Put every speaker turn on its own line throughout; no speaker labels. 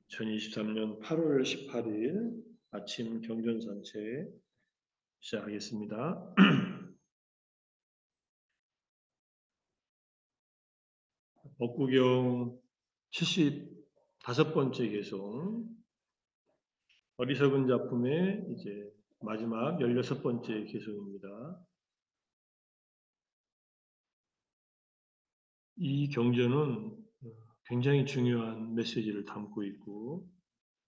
2023년 8월 18일 아침 경전산책 시작하겠습니다. 법구경 75번째 개송, 어리석은 작품의 이제 마지막 16번째 개송입니다. 이 경전은 굉장히 중요한 메시지를 담고 있고,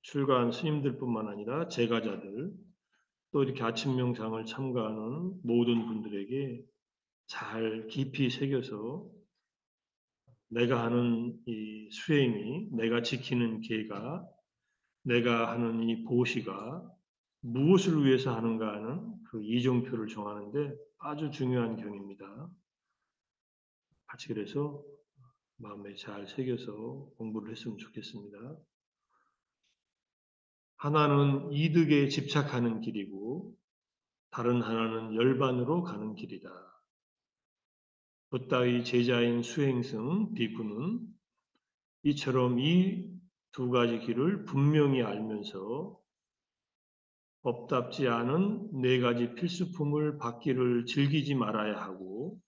출가한 스님들뿐만 아니라 제가자들, 또 이렇게 아침 명상을 참가하는 모든 분들에게 잘 깊이 새겨서 내가 하는 이 수행이, 내가 지키는 계가, 내가 하는 이 보시가 무엇을 위해서 하는가 하는 그 이정표를 정하는데 아주 중요한 경입니다. 같이 그래서 마음에 잘 새겨서 공부를 했으면 좋겠습니다. 하나는 이득에 집착하는 길이고 다른 하나는 열반으로 가는 길이다. 부따의 제자인 수행승 비구는 이처럼 이 두 가지 길을 분명히 알면서 법답지 않은 네 가지 필수품을 받기를 즐기지 말아야 하고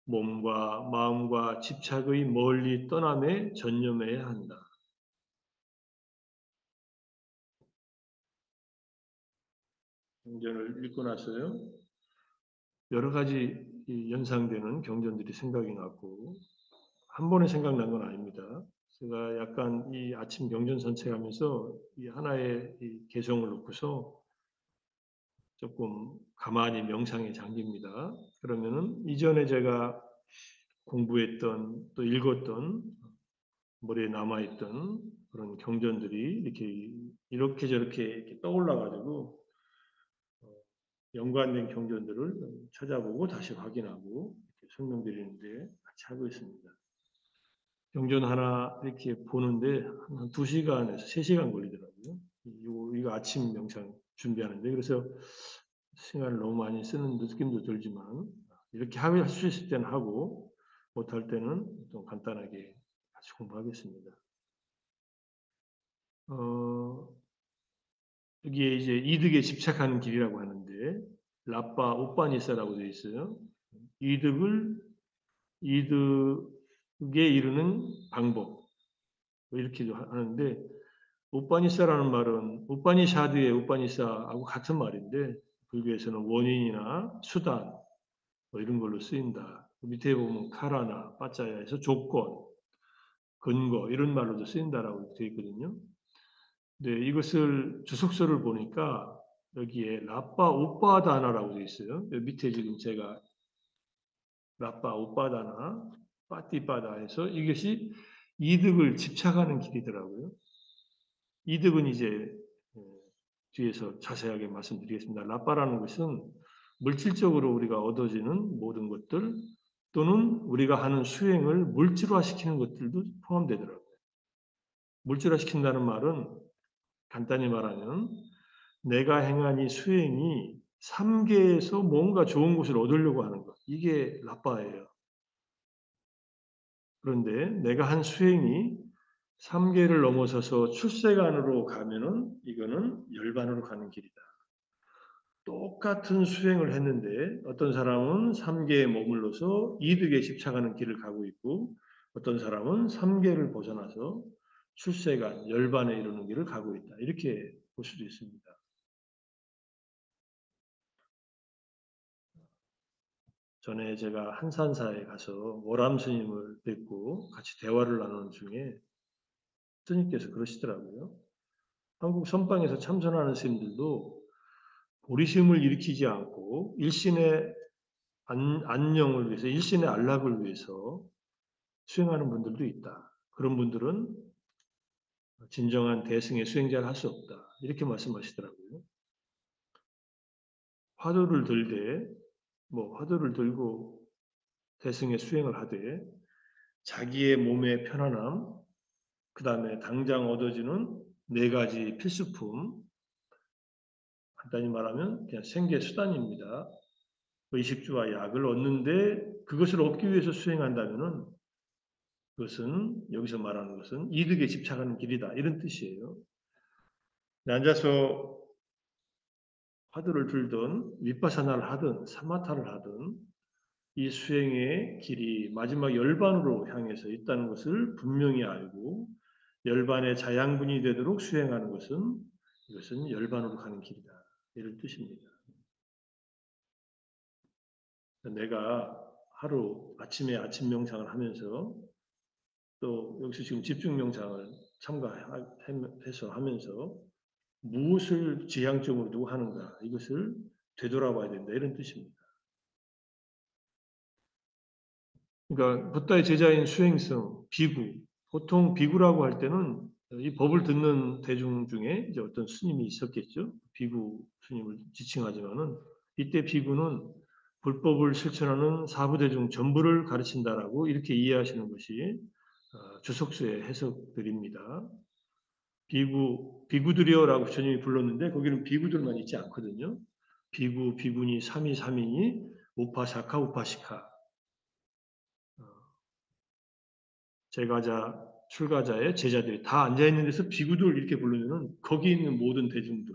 몸과 마음과 집착의 멀리 떠남에 전념해야 한다. 경전을 읽고 나서요. 여러 가지 연상되는 경전들이 생각이 났고 한 번에 생각난 건 아닙니다. 제가 약간 이 아침 경전 산책하면서 이 하나의 이 개성을 놓고서 조금 가만히 명상에 잠깁니다. 그러면은 이전에 제가 공부했던 또 읽었던 머리에 남아있던 그런 경전들이 이렇게 저렇게 이렇게 떠올라가지고 연관된 경전들을 찾아보고 다시 확인하고 이렇게 설명드리는데 같이 하고 있습니다. 경전 하나 이렇게 보는데 한 2시간에서 3시간 걸리더라고요. 이거 아침 명상 준비하는데 그래서 시간을 너무 많이 쓰는 느낌도 들지만 이렇게 할 수 있을 때는 하고 못할 때는 좀 간단하게 같이 공부하겠습니다. 여기에 이제 이득에 집착하는 길이라고 하는데 라빠 오빠니사라고 되어 있어요. 이득에 이르는 방법 이렇게도 하는데 우빠니사라는 말은 우빠니샤드의 우빠니사하고 같은 말인데 불교에서는 원인이나 수단 뭐 이런 걸로 쓰인다. 밑에 보면 카라나 빠짜야에서 조건, 근거 이런 말로도 쓰인다라고 되어 있거든요. 네, 이것을 주석서를 보니까 여기에 라빠 오빠다나라고 되어 있어요. 여기 밑에 지금 제가 라빠 오빠다나 빠띠빠다에서 이것이 이득을 집착하는 길이더라고요. 이득은 이제 뒤에서 자세하게 말씀드리겠습니다. 라빠라는 것은 물질적으로 우리가 얻어지는 모든 것들 또는 우리가 하는 수행을 물질화시키는 것들도 포함되더라고요. 물질화시킨다는 말은 간단히 말하면 내가 행한 이 수행이 삼계에서 뭔가 좋은 것을 얻으려고 하는 것. 이게 라빠예요. 그런데 내가 한 수행이 삼계를 넘어서서 출세간으로 가면은 이거는 열반으로 가는 길이다. 똑같은 수행을 했는데 어떤 사람은 삼계에 머물러서 이득에 집착하는 길을 가고 있고 어떤 사람은 삼계를 벗어나서 출세간, 열반에 이르는 길을 가고 있다. 이렇게 볼 수도 있습니다. 전에 제가 한산사에 가서 오람 스님을 뵙고 같이 대화를 나누는 중에 스님께서 그러시더라고요. 한국 선방에서 참선하는 스님들도 보리심을 일으키지 않고 일신의 안녕을 위해서, 일신의 안락을 위해서 수행하는 분들도 있다. 그런 분들은 진정한 대승의 수행자를 할 수 없다. 이렇게 말씀하시더라고요. 화두를 들되, 화두를 들고 대승의 수행을 하되, 자기의 몸의 편안함, 그 다음에 당장 얻어지는 4가지 필수품, 간단히 말하면 그냥 생계 수단입니다. 의식주와 약을 얻는데 그것을 얻기 위해서 수행한다면은 그것은 여기서 말하는 것은 이득에 집착하는 길이다 이런 뜻이에요. 앉아서 화두를 들든 윗바사나를 하든 사마타를 하든 이 수행의 길이 마지막 열반으로 향해서 있다는 것을 분명히 알고 열반의 자양분이 되도록 수행하는 것은 이것은 열반으로 가는 길이다. 이런 뜻입니다. 내가 하루 아침에 아침 명상을 하면서 또 여기서 지금 집중 명상을 참가해서 하면서 무엇을 지향점으로 두고 하는가 이것을 되돌아봐야 된다 이런 뜻입니다. 그러니까 부다의 제자인 수행성, 비구. 보통 비구라고 할 때는 이 법을 듣는 대중 중에 이제 어떤 스님이 있었겠죠. 비구 스님을 지칭하지만은 이때 비구는 불법을 실천하는 사부대중 전부를 가르친다라고 이렇게 이해하시는 것이 주석수의 해석들입니다. 비구들이여라고 부처님이 불렀는데 거기는 비구들만 있지 않거든요. 비구, 비구니, 사미, 사미니, 우파사카, 우파시카. 제가자, 출가자의 제자들이 다 앉아 있는 데서 비구들 이렇게 부르면은 거기 있는 모든 대중들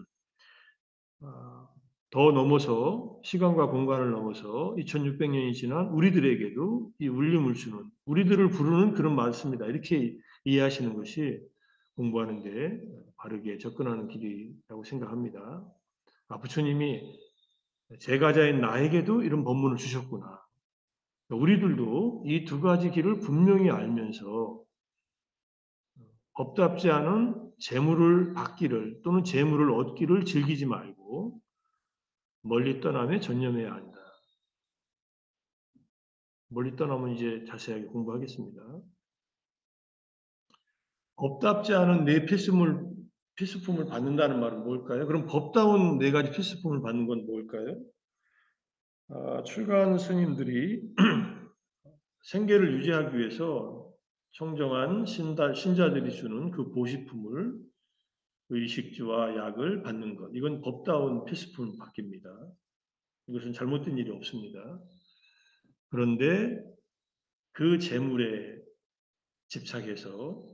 더 넘어서 시간과 공간을 넘어서 2600년이 지난 우리들에게도 이 울림을 주는 우리들을 부르는 그런 말씀이다. 이렇게 이해하시는 것이 공부하는 데 바르게 접근하는 길이라고 생각합니다. 부처님이 제가자인 나에게도 이런 법문을 주셨구나. 우리들도 이 두 가지 길을 분명히 알면서 법답지 않은 재물을 받기를 또는 재물을 얻기를 즐기지 말고 멀리 떠나며 전념해야 한다. 멀리 떠나면 이제 자세하게 공부하겠습니다. 법답지 않은 내 필수품을 받는다는 말은 뭘까요? 그럼 법다운 네 가지 필수품을 받는 건 뭘까요? 출가한 스님들이 생계를 유지하기 위해서 청정한 신자들이 주는 그 보시품을 의식주와 약을 받는 것. 이건 법다운 필수품 받깁니다. 이것은 잘못된 일이 없습니다. 그런데 그 재물에 집착해서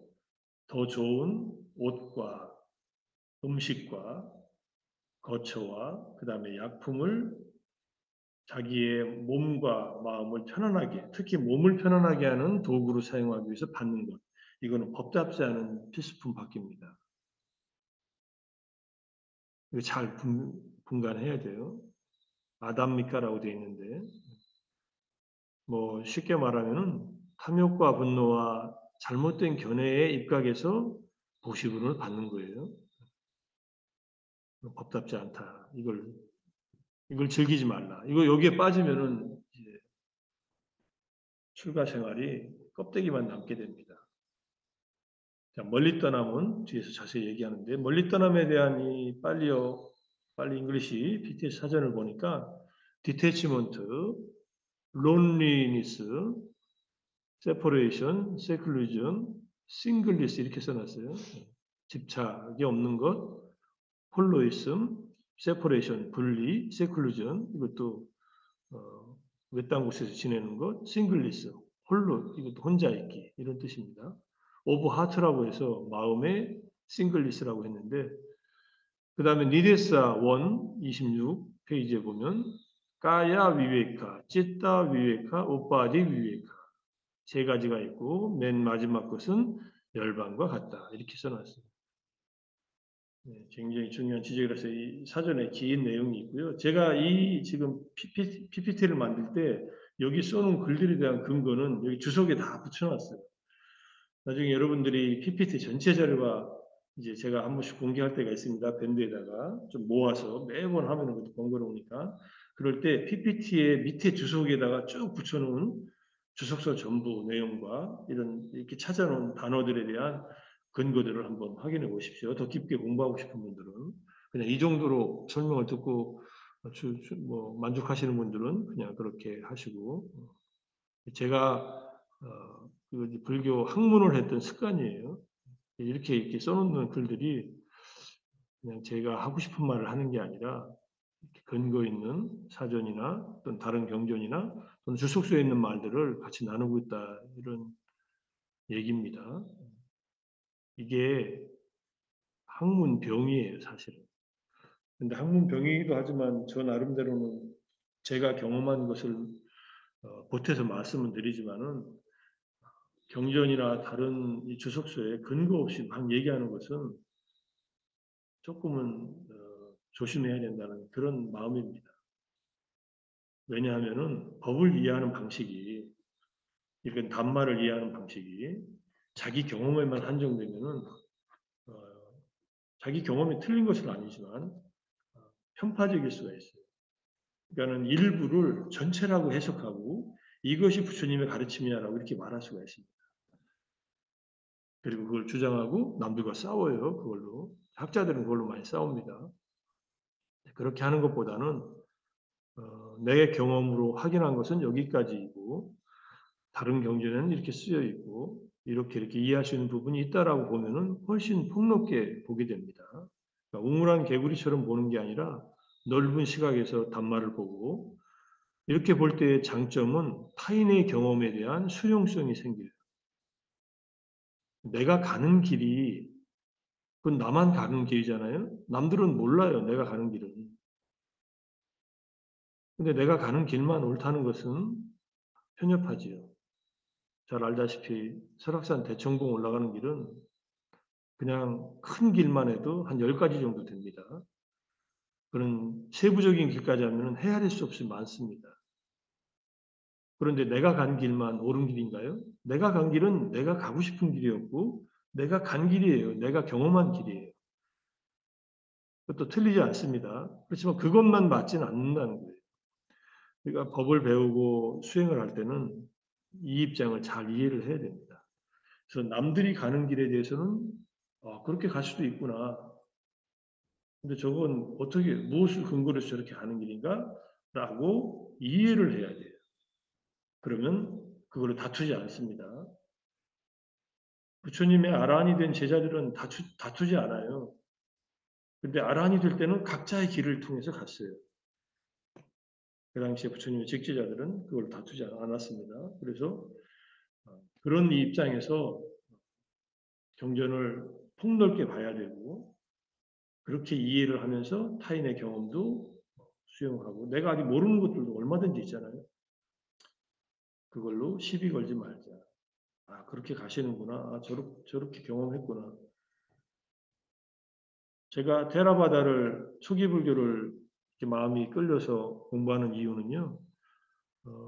더 좋은 옷과 음식과 거처와 그 다음에 약품을 자기의 몸과 마음을 편안하게, 특히 몸을 편안하게 하는 도구로 사용하기 위해서 받는 것. 이거는 법답지 않은 필수품 받깁니다. 이거 잘 분간해야 돼요. 아담미카라고 되어 있는데, 뭐 쉽게 말하면은 탐욕과 분노와 잘못된 견해에 입각해서 보시분을 받는 거예요. 법답지 않다. 이걸 즐기지 말라. 이거 여기에 빠지면은 이제 출가 생활이 껍데기만 남게 됩니다. 자, 멀리 떠남은 뒤에서 자세히 얘기하는데 멀리 떠남에 대한 이 빨리 잉글리시 PTS 사전을 보니까 디태치먼트, 론리니스, 세퍼레이션, 세클루전, 싱글리스 이렇게 써놨어요. 집착이 없는 것, 홀로이즘, 세퍼레이션, 분리, 세클루전 이것도 외딴 곳에서 지내는 것, 싱글리스, 홀로 이것도 혼자 있기 이런 뜻입니다. 오브 하트라고 해서 마음의 싱글리스라고 했는데 그 다음에 니데사 1, 26페이지에 보면 까야 위웨카, 찌따 위웨카, 오빠디 위웨카 세 가지가 있고 맨 마지막 것은 열반과 같다. 이렇게 써놨어요. 네, 굉장히 중요한 지적이라서 이 사전에 긴 내용이 있고요. 제가 이 지금 PPT를 만들 때 여기 써놓은 글들에 대한 근거는 여기 주석에 다 붙여놨어요. 나중에 여러분들이 PPT 전체 자료가 이제 제가 한 번씩 공개할 때가 있습니다. 밴드에다가 좀 모아서 매번 하면은 것도 번거로우니까 그럴 때 PPT의 밑에 주석에다가 쭉 붙여놓은 주석서 전부 내용과 이런 이렇게 찾아놓은 단어들에 대한 근거들을 한번 확인해 보십시오. 더 깊게 공부하고 싶은 분들은 그냥 이 정도로 설명을 듣고 뭐 만족하시는 분들은 그냥 그렇게 하시고 제가 불교 학문을 했던 습관이에요. 이렇게 써놓는 글들이 그냥 제가 하고 싶은 말을 하는 게 아니라 근거 있는 사전이나 또는 다른 경전이나 또는 주석서에 있는 말들을 같이 나누고 있다 이런 얘기입니다. 이게 학문병이에요, 사실은. 근데 학문병이기도 하지만 저 나름대로는 제가 경험한 것을 보태서 말씀을 드리지만은 경전이나 다른 이 주석서에 근거 없이 막 얘기하는 것은 조금은 조심해야 된다는 그런 마음입니다. 왜냐하면은 법을 이해하는 방식이 이건 단말을 이해하는 방식이 자기 경험에만 한정되면은 자기 경험이 틀린 것은 아니지만 편파적일 수가 있어요. 그러니까는 일부를 전체라고 해석하고 이것이 부처님의 가르침이야라고 이렇게 말할 수가 있습니다. 그리고 그걸 주장하고 남들과 싸워요. 그걸로. 학자들은 그걸로 많이 싸웁니다. 그렇게 하는 것보다는 내 경험으로 확인한 것은 여기까지이고 다른 경전에는 이렇게 쓰여 있고 이렇게 이해할 수 있는 부분이 있다라고 보면은 훨씬 폭넓게 보게 됩니다. 그러니까 웅울한 개구리처럼 보는 게 아니라 넓은 시각에서 단말을 보고 이렇게 볼 때의 장점은 타인의 경험에 대한 수용성이 생겨요. 내가 가는 길이 그건 나만 가는 길이잖아요. 남들은 몰라요. 내가 가는 길은. 근데 내가 가는 길만 옳다는 것은 편협하지요. 잘 알다시피 설악산 대청봉 올라가는 길은 그냥 큰 길만 해도 한 10가지 정도 됩니다. 그런 세부적인 길까지 하면 헤아릴 수 없이 많습니다. 그런데 내가 간 길만 옳은 길인가요? 내가 간 길은 내가 가고 싶은 길이었고 내가 간 길이에요. 내가 경험한 길이에요. 그것도 틀리지 않습니다. 그렇지만 그것만 맞지는 않는다는 거예요. 그러니까 법을 배우고 수행을 할 때는 이 입장을 잘 이해를 해야 됩니다. 그래서 남들이 가는 길에 대해서는 그렇게 갈 수도 있구나. 근데 저건 어떻게 무엇을 근거로 해서 저렇게 가는 길인가? 라고 이해를 해야 돼요. 그러면 그걸로 다투지 않습니다. 부처님의 아라한이 된 제자들은 다투지 않아요. 근데 아라한이 될 때는 각자의 길을 통해서 갔어요. 그 당시에 부처님의 직제자들은 그걸 다투지 않았습니다. 그래서 그런 입장에서 경전을 폭넓게 봐야 되고 그렇게 이해를 하면서 타인의 경험도 수용하고 내가 아직 모르는 것들도 얼마든지 있잖아요. 그걸로 시비 걸지 말자. 그렇게 가시는구나. 저렇게 경험했구나. 제가 테라바다를 초기 불교를 이렇게 마음이 끌려서 공부하는 이유는요.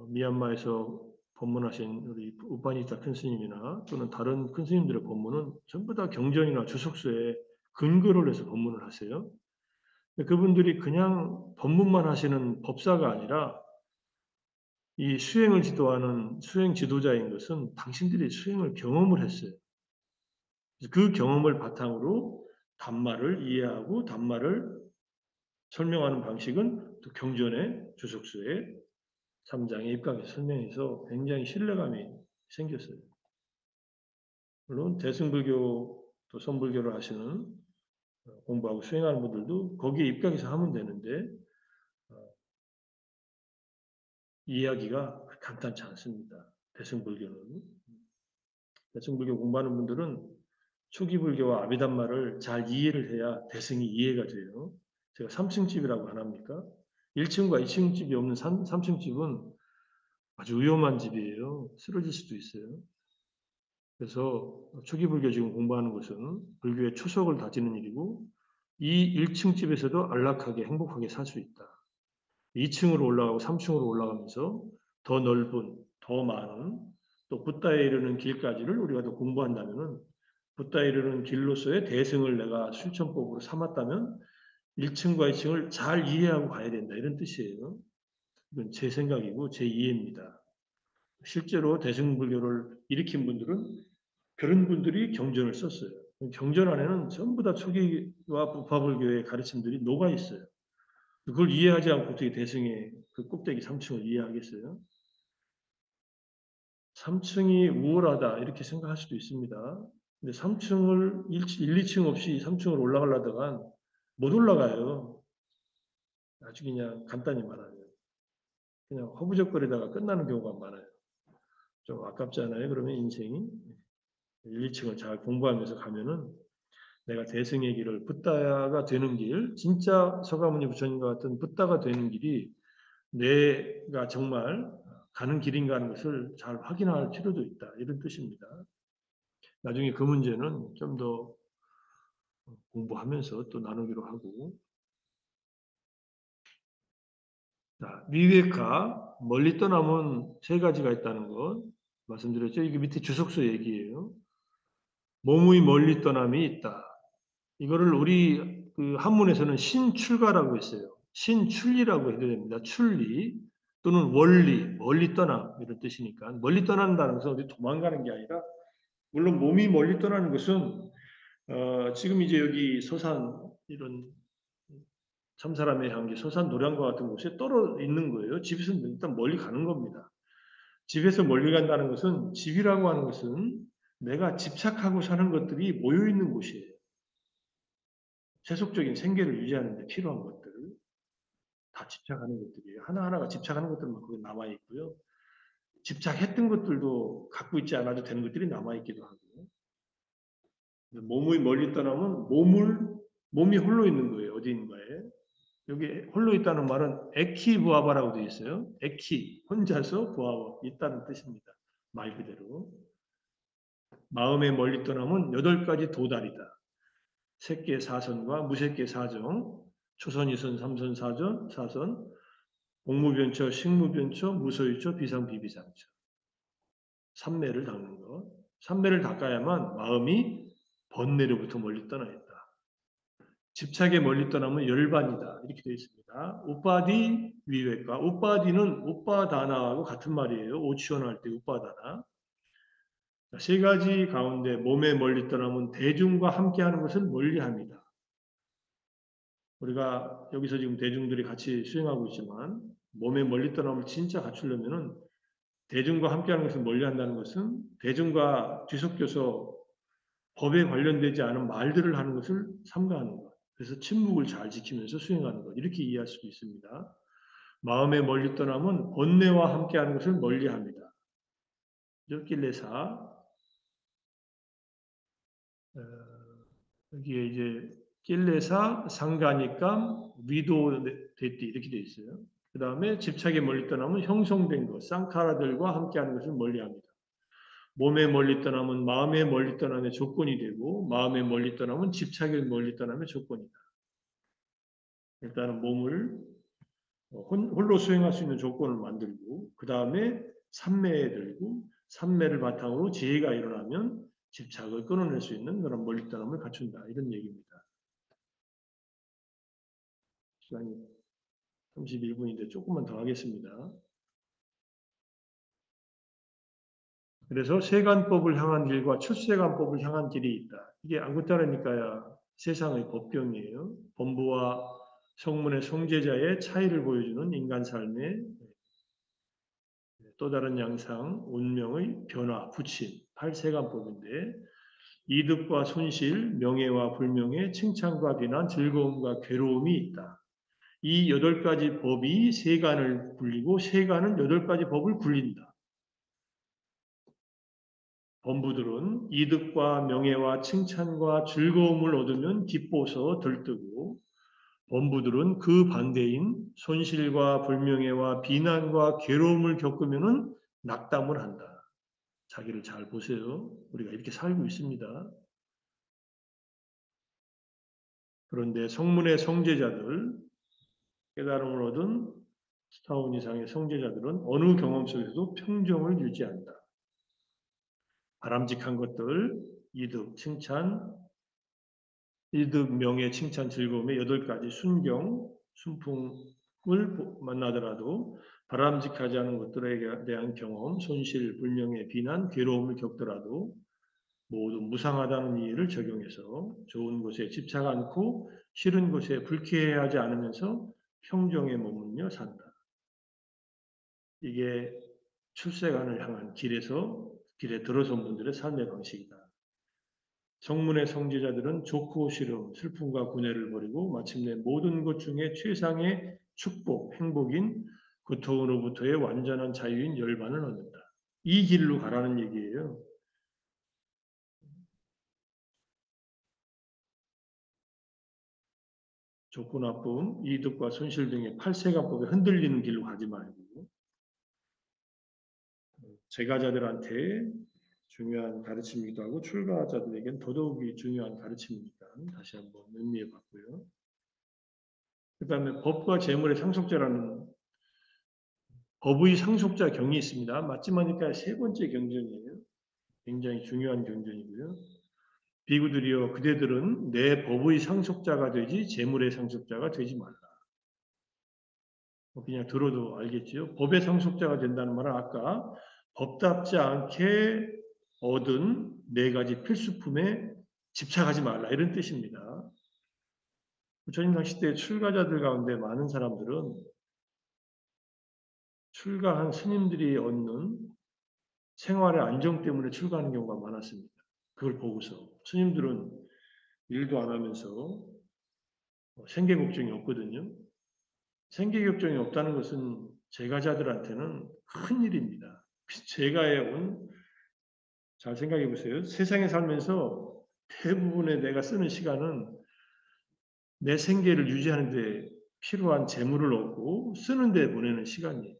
미얀마에서 법문하신 우리 우파니타 큰 스님이나 또는 다른 큰 스님들의 법문은 전부 다 경전이나 주석서에 근거를 해서 법문을 하세요. 그분들이 그냥 법문만 하시는 법사가 아니라 이 수행을 지도하는 수행 지도자인 것은 당신들이 수행을 경험을 했어요. 그 경험을 바탕으로 단말을 이해하고 단말을 설명하는 방식은 또 경전의 주석서에 3장에 입각해서 설명해서 굉장히 신뢰감이 생겼어요. 물론 대승불교 또 선불교를 하시는 공부하고 수행하는 분들도 거기에 입각해서 하면 되는데 이해하기가 간단치 않습니다. 대승불교는. 대승불교 공부하는 분들은 초기 불교와 아비담마를 잘 이해를 해야 대승이 이해가 돼요. 제가 3층집이라고 안 합니까? 1층과 2층 집이 없는 3층 집은 아주 위험한 집이에요. 쓰러질 수도 있어요. 그래서 초기 불교 지금 공부하는 것은 불교의 초석을 다지는 일이고 이 1층 집에서도 안락하게 행복하게 살 수 있다. 2층으로 올라가고 3층으로 올라가면서 더 넓은, 더 많은 또 붓다에 이르는 길까지를 우리가 더 공부한다면은 붓다에 이르는 길로서의 대승을 내가 실천법으로 삼았다면 1층과 2층을 잘 이해하고 가야 된다. 이런 뜻이에요. 이건 제 생각이고 제 이해입니다. 실제로 대승불교를 일으킨 분들은 그런 분들이 경전을 썼어요. 경전 안에는 전부 다 초기와 부파불교의 가르침들이 녹아 있어요. 그걸 이해하지 않고 어떻게 대승의 그 꼭대기 3층을 이해하겠어요? 3층이 우월하다 이렇게 생각할 수도 있습니다. 근데 3층을 1, 2층 없이 3층으로 올라가려다간 못 올라가요. 아주 그냥 간단히 말하면 그냥 허부적거리다가 끝나는 경우가 많아요. 좀 아깝잖아요. 그러면 인생이. 1, 2층을 잘 공부하면서 가면은 내가 대승의 길을 붓다가 되는 길, 진짜 서가모니 부처님과 같은 붓다가 되는 길이 내가 정말 가는 길인가 하는 것을 잘 확인할 필요도 있다. 이런 뜻입니다. 나중에 그 문제는 좀 더 공부하면서 또 나누기로 하고. 자, 위외카, 멀리 떠남은 세 가지가 있다는 것 말씀드렸죠. 이게 밑에 주석서 얘기예요. 몸의 멀리 떠남이 있다. 이거를 우리 그 한문에서는 신출가라고 했어요. 신출리라고 해도 됩니다. 출리 또는 원리, 멀리 떠남 이런 뜻이니까 멀리 떠난다는 것은 어디 도망가는 게 아니라 물론 몸이 멀리 떠나는 것은 지금 이제 여기 서산 이런 참사람의 향기, 서산 노량과 같은 곳에 떨어 있는 거예요. 집에서 일단 멀리 가는 겁니다. 집에서 멀리 간다는 것은 집이라고 하는 것은 내가 집착하고 사는 것들이 모여 있는 곳이에요. 세속적인 생계를 유지하는 데 필요한 것들 다 집착하는 것들이에요. 하나하나가 집착하는 것들만 거기 남아 있고요. 집착했던 것들도 갖고 있지 않아도 되는 것들이 남아 있기도 하고. 몸이 멀리 떠나면 몸이 홀로 있는 거예요. 어디인가에. 여기 홀로 있다는 말은 에키 부아바라고 되어 있어요. 에키 혼자서 부아바 있다는 뜻입니다. 말 그대로. 마음에 멀리 떠나면 8가지 도달이다. 색계 사선과 무색계 사정, 초선이선, 삼선, 사선, 공무변처, 식무변처, 무소유처, 비상비비상처. 삼매를 닦는 것. 삼매를 닦아야만 마음이 번뇌로부터 멀리 떠나 있다. 집착에 멀리 떠나면 열반이다. 이렇게 되어 있습니다. 우빠디 위외과. 우빠디는 우빠다나하고 같은 말이에요. 오치원할 때 우빠다나. 세 가지 가운데 몸에 멀리 떠나면 대중과 함께하는 것을 멀리합니다. 우리가 여기서 지금 대중들이 같이 수행하고 있지만 몸에 멀리 떠남을 진짜 갖추려면은 대중과 함께하는 것을 멀리한다는 것은 대중과 뒤섞여서 법에 관련되지 않은 말들을 하는 것을 삼가하는 것. 그래서 침묵을 잘 지키면서 수행하는 것. 이렇게 이해할 수 있습니다. 마음에 멀리 떠남은 번뇌와 함께하는 것을 멀리합니다. kil레사 여기에 이제 kil레사 상가니까 위도 됐디 이렇게 돼 있어요. 그 다음에 집착에 멀리 떠나면 형성된 것, 쌍카라들과 함께하는 것을 멀리합니다. 몸에 멀리 떠나면 마음에 멀리 떠남의 조건이 되고 마음에 멀리 떠나면 집착에 멀리 떠남의 조건이다. 일단은 몸을 홀로 수행할 수 있는 조건을 만들고 그 다음에 삼매에 들고 삼매를 바탕으로 지혜가 일어나면 집착을 끊어낼 수 있는 그런 멀리 떠남을 갖춘다. 이런 얘기입니다. 시간이 31분인데 조금만 더 하겠습니다. 그래서 세간법을 향한 길과 출세간법을 향한 길이 있다. 이게 안구따르니까야 세상의 법경이에요. 범부와 성문의 성제자의 차이를 보여주는 인간 삶의 또 다른 양상, 운명의 변화, 부침, 팔세간법인데 이득과 손실, 명예와 불명예, 칭찬과 비난, 즐거움과 괴로움이 있다. 이 8가지 법이 세간을 굴리고 세간은 8가지 법을 굴린다. 범부들은 이득과 명예와 칭찬과 즐거움을 얻으면 기뻐서 들뜨고 범부들은 그 반대인 손실과 불명예와 비난과 괴로움을 겪으면 낙담을 한다. 자기를 잘 보세요. 우리가 이렇게 살고 있습니다. 그런데 성문의 성제자들, 깨달음을 얻은 스타운 이상의 성제자들은 어느 경험 속에서도 평정을 유지한다. 바람직한 것들, 이득, 칭찬, 이득, 명예, 칭찬, 즐거움의 8가지 순경, 순풍을 만나더라도 바람직하지 않은 것들에 대한 경험, 손실, 불명예, 비난, 괴로움을 겪더라도 모두 무상하다는 이해를 적용해서 좋은 곳에 집착 않고 싫은 곳에 불쾌해하지 않으면서 평정에 머물며 산다. 이게 출세관을 향한 길에 들어선 분들의 삶의 방식이다. 성문의 성지자들은 좋고 싫음, 슬픔과 고뇌를 버리고 마침내 모든 것 중에 최상의 축복, 행복인 고통으로부터의 완전한 자유인 열반을 얻는다. 이 길로 가라는 얘기예요. 좋고 나쁨, 이득과 손실 등의 팔세관법에 흔들리는 길로 가지 말고 제가자들한테 중요한 가르침이기도 하고 출가자들에겐 더더욱이 중요한 가르침이니까 다시 한번 의미해 봤고요. 그 다음에 법과 재물의 상속자라는 법의 상속자 경이 있습니다. 맞지마니까 세 번째 경전이에요. 굉장히 중요한 경전이고요. 비구들이여 그대들은 내 법의 상속자가 되지 재물의 상속자가 되지 말라. 그냥 들어도 알겠지요. 법의 상속자가 된다는 말은 아까 법답지 않게 얻은 네 가지 필수품에 집착하지 말라 이런 뜻입니다. 부처님 당시 때 출가자들 가운데 많은 사람들은 출가한 스님들이 얻는 생활의 안정 때문에 출가하는 경우가 많았습니다. 그걸 보고서 스님들은 일도 안 하면서 생계 걱정이 없거든요. 생계 걱정이 없다는 것은 제가자들한테는 큰 일입니다. 제가에 온, 잘 생각해 보세요. 세상에 살면서 대부분의 내가 쓰는 시간은 내 생계를 유지하는 데 필요한 재물을 얻고 쓰는 데 보내는 시간이에요.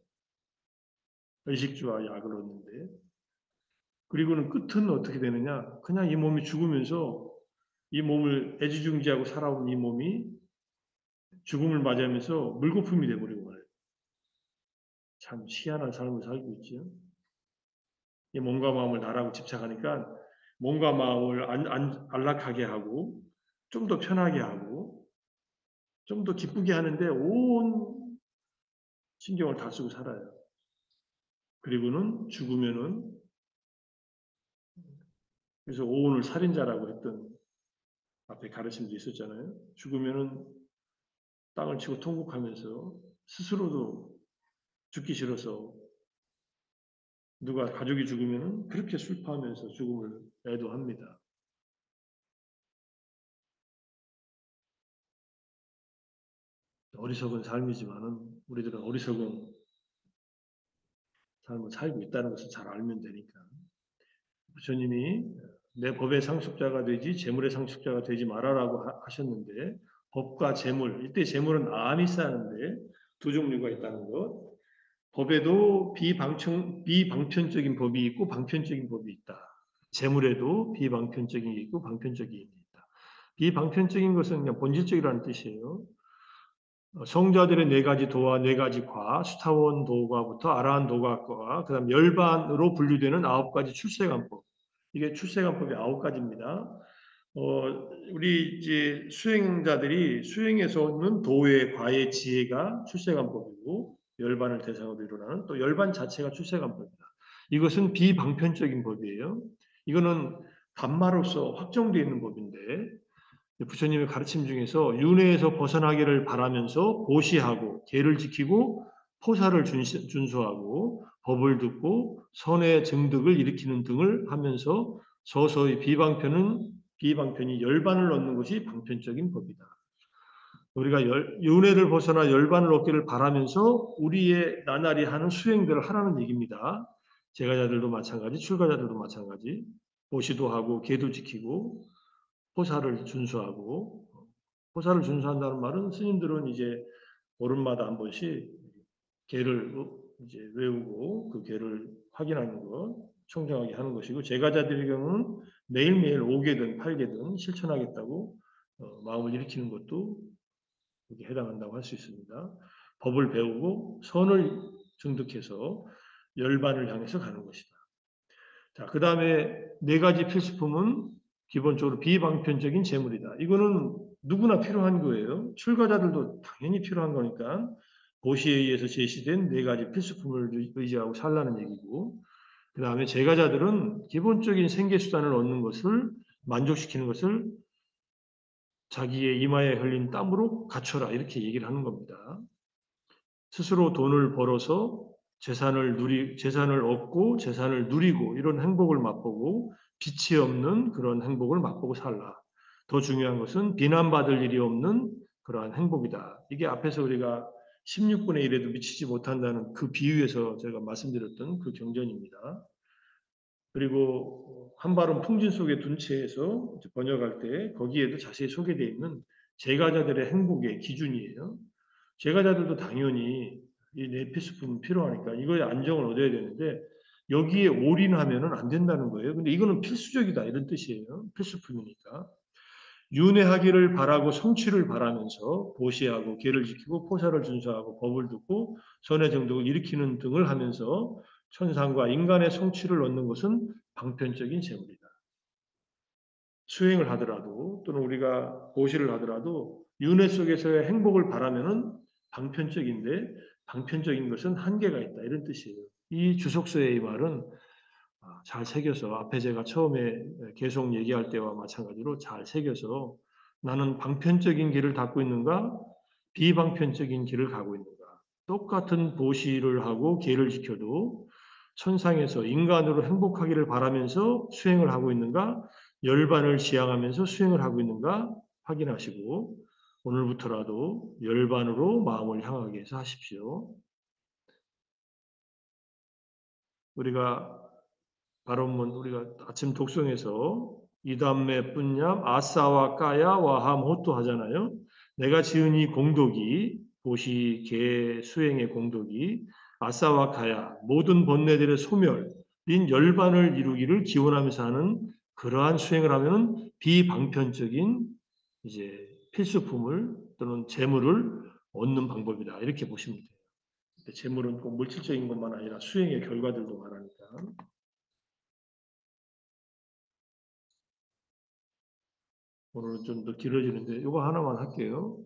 의식주와 약을 얻는데. 그리고는 끝은 어떻게 되느냐? 그냥 이 몸이 죽으면서 이 몸을 애지중지하고 살아온 이 몸이 죽음을 맞이하면서 물거품이 돼버리고 말아요. 참 희한한 삶을 살고 있죠. 이 몸과 마음을 나라고 집착하니까 몸과 마음을 안락하게 하고 좀 더 편하게 하고 좀 더 기쁘게 하는데 온 신경을 다 쓰고 살아요. 그리고는 죽으면은 그래서 오온을 살인자라고 했던 앞에 가르침도 있었잖아요. 죽으면은 땅을 치고 통곡하면서 스스로도 죽기 싫어서 누가 가족이 죽으면은 그렇게 슬퍼하면서 죽음을 애도합니다. 어리석은 삶이지만은 우리들은 어리석은 삶을 살고 있다는 것을 잘 알면 되니까. 부처님이 내 법의 상속자가 되지 재물의 상속자가 되지 말아라고 하셨는데 법과 재물, 이때 재물은 아미사인데 두 종류가 있다는 것. 법에도 비방편적인 법이 있고 방편적인 법이 있다. 재물에도 비방편적인 게 있고 방편적인 게 있다. 비방편적인 것은 그냥 본질적이라는 뜻이에요. 성자들의 네 가지 도와 네 가지 과, 수타원 도가부터 아라한 도가과, 그다음 열반으로 분류되는 9가지 출세관법. 이게 출세관법이 9가지입니다. 우리 이제 수행자들이 수행에서 얻는 도의 과의 지혜가 출세관법이고 열반을 대상으로 일어나는 또 열반 자체가 출세관법이다. 이것은 비방편적인 법이에요. 이거는 감마로서 확정되어 있는 법인데 부처님의 가르침 중에서 윤회에서 벗어나기를 바라면서 보시하고 계를 지키고 포사를 준수하고 법을 듣고 선의 증득을 일으키는 등을 하면서 서서히 비방편이 열반을 얻는 것이 방편적인 법이다. 우리가 윤회를 벗어나 열반을 얻기를 바라면서 우리의 나날이 하는 수행들을 하라는 얘기입니다. 제가자들도 마찬가지, 출가자들도 마찬가지. 보시도 하고 계도 지키고 포사를 준수하고 포사를 준수한다는 말은 스님들은 이제 보름마다 한 번씩 계를 이제 외우고 그 계를 확인하는 것, 청정하게 하는 것이고 제가자들의 경우는 매일매일 5개든 8개든 실천하겠다고 마음을 일으키는 것도 여기 해당한다고 할 수 있습니다. 법을 배우고 선을 증득해서 열반을 향해서 가는 것이다. 자, 그 다음에 네 가지 필수품은 기본적으로 비방편적인 재물이다. 이거는 누구나 필요한 거예요. 출가자들도 당연히 필요한 거니까 고시에 의해서 제시된 네 가지 필수품을 의지하고 살라는 얘기고 그 다음에 제가자들은 기본적인 생계수단을 얻는 것을 만족시키는 것을 자기의 이마에 흘린 땀으로 갖춰라 이렇게 얘기를 하는 겁니다. 스스로 돈을 벌어서 재산을 얻고 재산을 누리고 이런 행복을 맛보고 빛이 없는 그런 행복을 맛보고 살라. 더 중요한 것은 비난받을 일이 없는 그러한 행복이다. 이게 앞에서 우리가 16분의 1에도 미치지 못한다는 그 비유에서 제가 말씀드렸던 그 경전입니다. 그리고 한발은 풍진 속에 둔 채에서 번역할 때 거기에도 자세히 소개되어 있는 제가자들의 행복의 기준이에요. 제가자들도 당연히 이 내 필수품은 필요하니까 이거에 안정을 얻어야 되는데 여기에 올인하면은 안 된다는 거예요. 근데 이거는 필수적이다 이런 뜻이에요. 필수품이니까. 윤회하기를 바라고 성취를 바라면서 보시하고 계를 지키고 포사를 준수하고 법을 듣고 선의 정덕을 일으키는 등을 하면서 천상과 인간의 성취를 얻는 것은 방편적인 재물이다. 수행을 하더라도 또는 우리가 보시를 하더라도 윤회 속에서의 행복을 바라면은 방편적인데 방편적인 것은 한계가 있다 이런 뜻이에요. 이 주석서의 이 말은 잘 새겨서 앞에 제가 처음에 계속 얘기할 때와 마찬가지로 잘 새겨서 나는 방편적인 길을 닦고 있는가 비방편적인 길을 가고 있는가 똑같은 보시를 하고 계를 지켜도 천상에서 인간으로 행복하기를 바라면서 수행을 하고 있는가 열반을 지향하면서 수행을 하고 있는가 확인하시고 오늘부터라도 열반으로 마음을 향하게 해서 하십시오. 우리가 바로문 우리가 아침 독송에서 이담매 뿐냠 아싸와 까야 와함 호또 하잖아요. 내가 지은 이 공덕이 보시 개 수행의 공덕이 아싸와 가야 모든 번뇌들의 소멸인 열반을 이루기를 기원하면서 하는 그러한 수행을 하면은 비방편적인 이제 필수품을 또는 재물을 얻는 방법이다 이렇게 보시면 돼요. 재물은 꼭 물질적인 것만 아니라 수행의 결과들도 말하니까. 오늘은 좀 더 길어지는데 이거 하나만 할게요.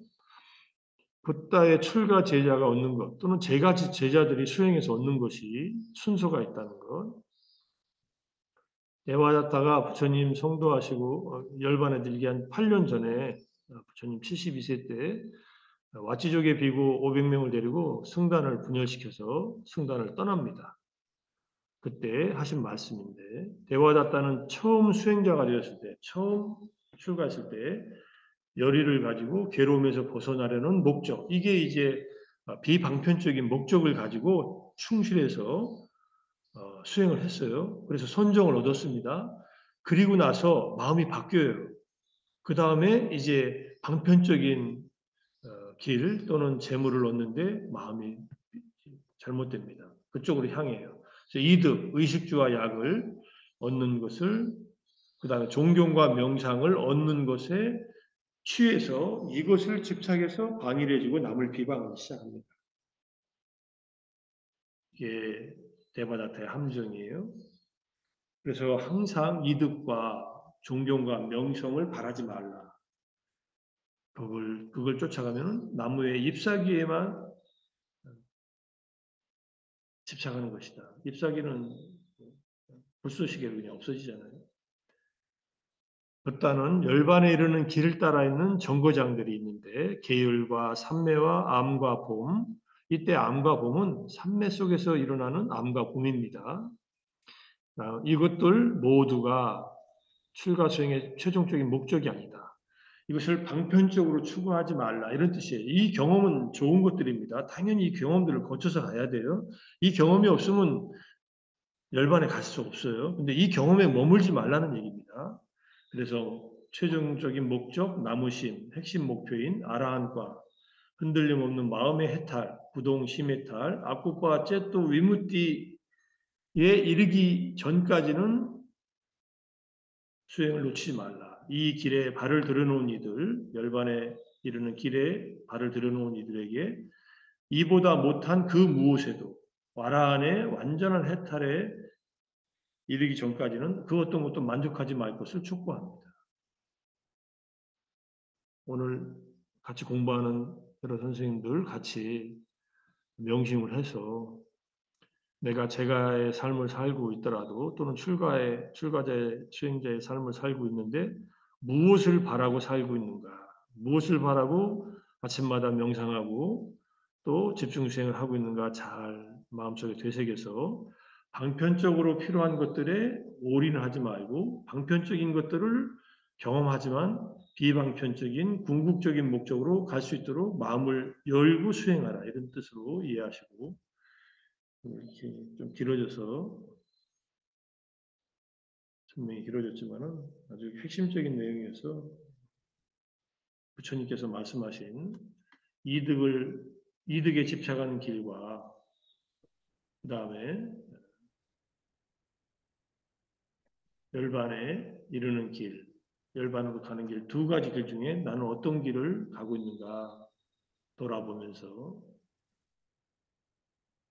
붓다의 출가 제자가 얻는 것 또는 제자들이 수행해서 얻는 것이 순서가 있다는 것. 대화자타가 부처님 성도하시고 열반에 들기 한 8년 전에 부처님 72세 때 와치족의 비구 500명을 데리고 승단을 분열시켜서 승단을 떠납니다. 그때 하신 말씀인데 대화자타는 처음 수행자가 되었을 때 처음 출가했을 때 열의를 가지고 괴로움에서 벗어나려는 목적. 이게 이제 비방편적인 목적을 가지고 충실해서 수행을 했어요. 그래서 선정을 얻었습니다. 그리고 나서 마음이 바뀌어요. 그 다음에 이제 방편적인 길 또는 재물을 얻는데 마음이 잘못됩니다. 그쪽으로 향해요. 그래서 이득, 의식주와 약을 얻는 것을 그 다음에 존경과 명상을 얻는 것에 취해서 이것을 집착해서 방일해주고 남을 비방하기 시작합니다. 이게 대바다타의 함정이에요. 그래서 항상 이득과 존경과 명성을 바라지 말라. 그걸 쫓아가면 나무의 잎사귀에만 집착하는 것이다. 잎사귀는 불쏘시개로 그냥 없어지잖아요. 붓다는 열반에 이르는 길을 따라 있는 정거장들이 있는데 계율과 삼매와 암과 봄 이때 암과 봄은 삼매 속에서 일어나는 암과 봄입니다. 이것들 모두가 출가 수행의 최종적인 목적이 아니다. 이것을 방편적으로 추구하지 말라 이런 뜻이에요. 이 경험은 좋은 것들입니다. 당연히 이 경험들을 거쳐서 가야 돼요. 이 경험이 없으면 열반에 갈 수 없어요. 근데 이 경험에 머물지 말라는 얘기입니다. 그래서 최종적인 목적, 나무심, 핵심 목표인 아라한과 흔들림 없는 마음의 해탈, 부동 심해탈, 악국과 째또 위무띠에 이르기 전까지는 수행을 놓치지 말라. 이 길에 발을 들여놓은 이들, 열반에 이르는 길에 발을 들여놓은 이들에게 이보다 못한 그 무엇에도 와라한의 완전한 해탈에 이르기 전까지는 그 어떤 것도 만족하지 말 것을 촉구합니다. 오늘 같이 공부하는 여러 선생님들 같이 명심을 해서 내가 제가의 삶을 살고 있더라도 또는 출가자의 수행자의 삶을 살고 있는데 무엇을 바라고 살고 있는가? 무엇을 바라고 아침마다 명상하고 또 집중 수행을 하고 있는가 잘 마음속에 되새겨서 방편적으로 필요한 것들에 올인하지 말고 방편적인 것들을 경험하지만 비방편적인 궁극적인 목적으로 갈 수 있도록 마음을 열고 수행하라 이런 뜻으로 이해하시고 이렇게 좀 길어져서 설명이 길어졌지만은 아주 핵심적인 내용이어서 부처님께서 말씀하신 이득에 집착하는 길과 그 다음에 열반에 이르는 길, 열반으로 가는 길, 두 가지 길 중에 나는 어떤 길을 가고 있는가 돌아보면서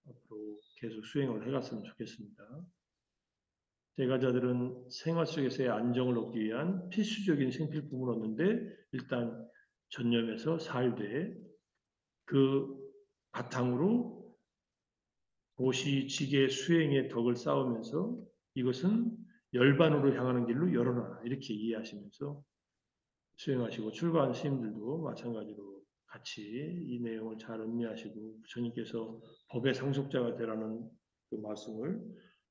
앞으로 계속 수행을 해갔으면 좋겠습니다. 제가자들은 생활 속에서의 안정을 얻기 위한 필수적인 생필품을 얻는데 일단 전념해서 살되 그 바탕으로 도시, 지계, 수행의 덕을 쌓으면서 이것은 열반으로 향하는 길로 열어놔라 이렇게 이해하시면서 수행하시고 출가한 스님들도 마찬가지로 같이 이 내용을 잘 음미하시고 부처님께서 법의 상속자가 되라는 그 말씀을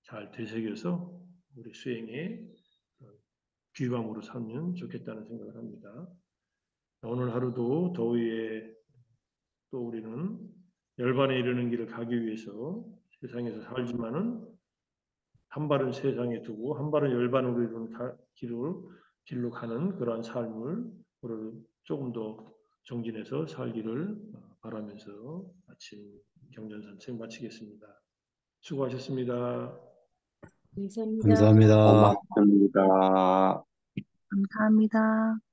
잘 되새겨서 우리 수행에 귀감으로 삼으면 좋겠다는 생각을 합니다. 오늘 하루도 더위에 또 우리는 열반에 이르는 길을 가기 위해서 세상에서 살지만은 한 발은 세상에 두고 한 발은 열반으로 이루는 길로 가는 그러한 삶을 우리 조금 더 정진해서 살기를 바라면서 아침 경전산책 마치겠습니다. 수고하셨습니다.
감사합니다.
감사합니다.
고맙습니다.
감사합니다.